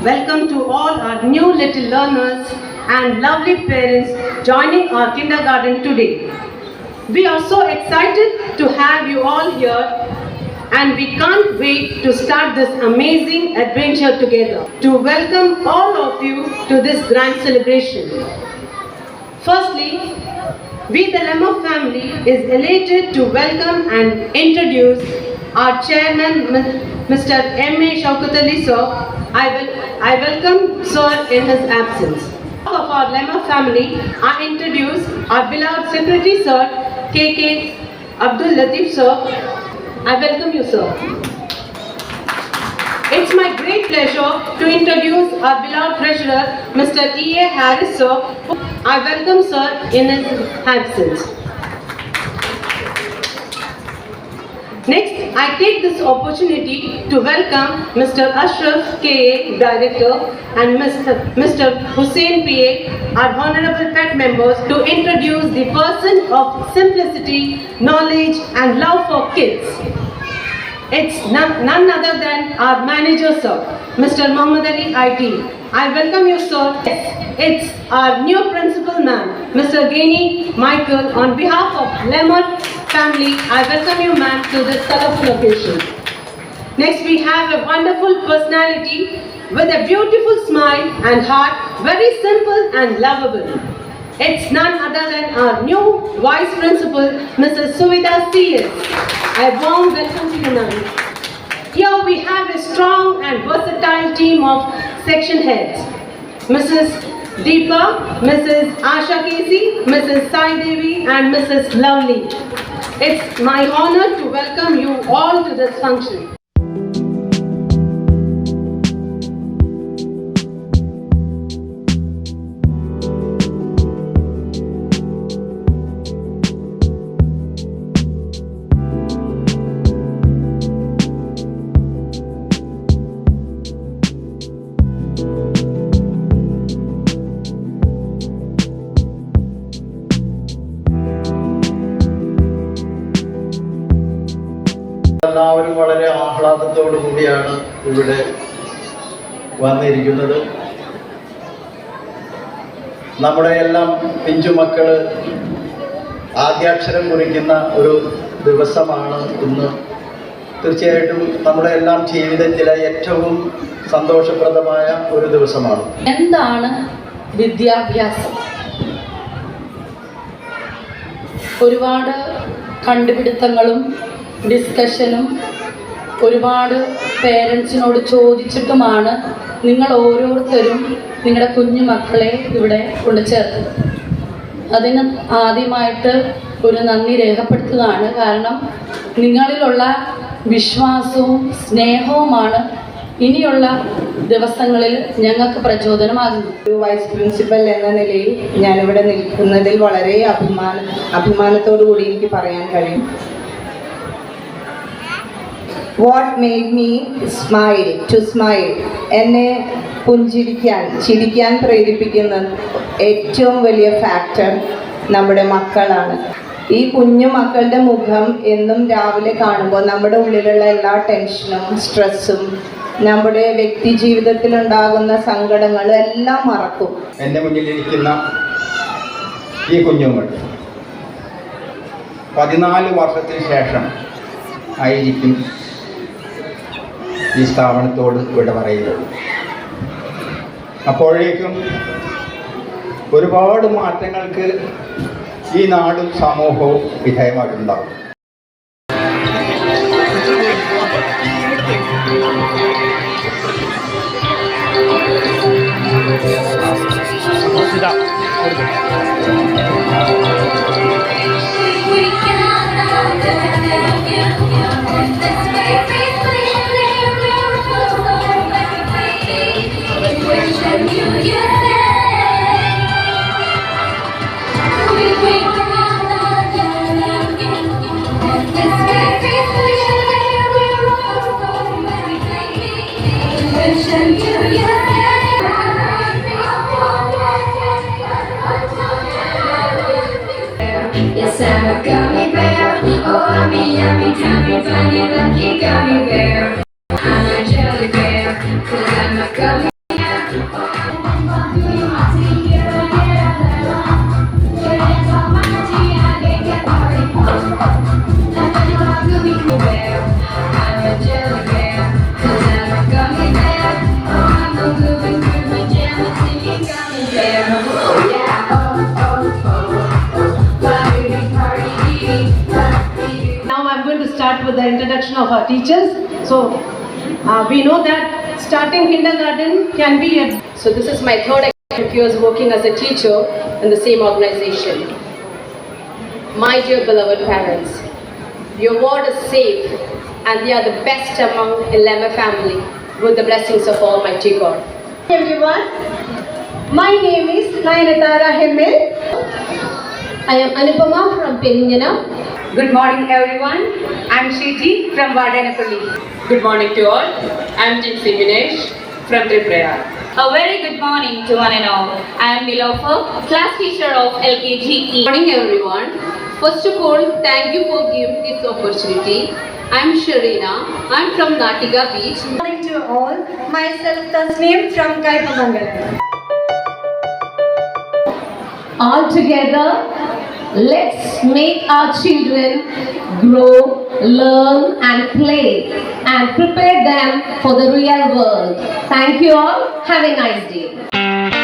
welcome to all our new little learners and lovely parents joining our kindergarten today. We are so excited to have you all here and we can't wait to start this amazing adventure together. To welcome all of you to this grand celebration. Firstly, we the Lemma family is elated to welcome and introduce our chairman, Mr. M.A. Shaukat Ali sir. I welcome sir in his absence. Of our Lemma family, I introduce our beloved secretary sir, K.K. Abdul Latif sir. I welcome you sir. It's my great pleasure to introduce our beloved treasurer, Mr. E.A. Harris sir. I welcome sir in his absence. Next, I take this opportunity to welcome Mr. Ashraf K.A. Director and Mr. Hussain P.A. our honorable pet members to introduce the person of simplicity, knowledge and love for kids. It's none other than our manager sir, Mr. Muhammad Ali IT. I welcome you sir. It's our new principal man, Mr. Gaini Michael. On behalf of Lemma family, I welcome you ma'am to this colorful occasion. Next we have a wonderful personality with a beautiful smile and heart, very simple and lovable. It's none other than our new vice principal, Mrs. Suvida C.S. A warm welcome to you ma'am. Here we have a strong and versatile team of section heads. Mrs. Deepa, Mrs. Asha Casey, Mrs. Sai Devi and Mrs. Lovely. It's my honor to welcome you all to this function. എല്ലാവരും വളരെ ആഹ്ലാദത്തോടു കൂടിയാണ് ഇവിടെ വന്നിരിക്കുന്നത്. നമ്മുടെ എല്ലാം പിഞ്ചുമക്കൾ ആദ്യാക്ഷരം കുറിക്കുന്ന ഒരു ദിവസമാണ് ഇന്ന്. തീർച്ചയായിട്ടും നമ്മുടെ എല്ലാം ജീവിതത്തിലെ ഏറ്റവും സന്തോഷപ്രദമായ ഒരു ദിവസമാണ്. എന്താണ് വിദ്യാഭ്യാസം? ഒരുപാട് കണ്ടുപിടുത്തങ്ങളും ഡിസ്കഷനും ഒരുപാട് പേരൻസിനോട് ചോദിച്ചിട്ടുമാണ് നിങ്ങൾ ഓരോരുത്തരും നിങ്ങളുടെ കുഞ്ഞു മക്കളെ ഇവിടെ കൊണ്ട് ചേർത്തത്. അതിന് ആദ്യമായിട്ട് ഒരു നന്ദി രേഖപ്പെടുത്തുകയാണ്. കാരണം നിങ്ങളിലുള്ള വിശ്വാസവും സ്നേഹവുമാണ് ഇനിയുള്ള ദിവസങ്ങളിൽ ഞങ്ങൾക്ക് പ്രചോദനമാകുന്നു. ഒരു വൈസ് പ്രിൻസിപ്പൽ എന്ന നിലയിൽ ഞാനിവിടെ നിൽക്കുന്നതിൽ വളരെ അഭിമാനത്തോടു കൂടി എനിക്ക് പറയാൻ കഴിയും. What made me smile? എന്നെ ചിരിക്കാൻ പ്രേരിപ്പിക്കുന്ന ഏറ്റവും വലിയ ഫാക്ടർ നമ്മുടെ മക്കളാണ്. ഈ കുഞ്ഞു മക്കളുടെ മുഖം എന്നും രാവിലെ കാണുമ്പോൾ നമ്മുടെ ഉള്ളിലുള്ള എല്ലാ ടെൻഷനും സ്ട്രെസ്സും നമ്മുടെ വ്യക്തി ജീവിതത്തിലുണ്ടാകുന്ന സങ്കടങ്ങളും എല്ലാം മറക്കും. എൻ്റെ മുന്നിലിരിക്കുന്ന ഈ കുഞ്ഞുങ്ങൾ 14 വർഷത്തിന് ശേഷം ആയിരിക്കും ഈ സ്ഥാപനത്തോട് വിട പറയുന്നത്. അപ്പോഴേക്കും ഒരുപാട് മാറ്റങ്ങൾക്ക് ഈ നാടും സമൂഹവും വിധേയമായിട്ടുണ്ടാകും. Yes, I'm a gummy bear. Oh, I'm a yummy, tummy, funny, lucky gummy bear. I'm a jelly bear, 'cause I'm a gummy with the introduction of our teachers. So we know that starting kindergarten can be a... So this is my third years working as a teacher in the same organization. My dear beloved parents, your ward is safe and they are the best among Elema family with the blessings of Almighty God. Everyone, my name is Nayanatara Hemel. I am Anupama from Peningana. Good morning everyone. I am Shiji from Vadanapalli. Good morning to all. I am Jinsi Vinesh from Tripura. A very good morning to one and all. I am Nilofer, class teacher of LKG E. Good morning everyone. First of all, thank you for giving this opportunity. I am Sharina. I am from Natika Beach. Good morning to all. Myself Tasneem from Kaipamangalam. All together, let's make our children grow, learn and play and prepare them for the real world. Thank you all. Have a nice day.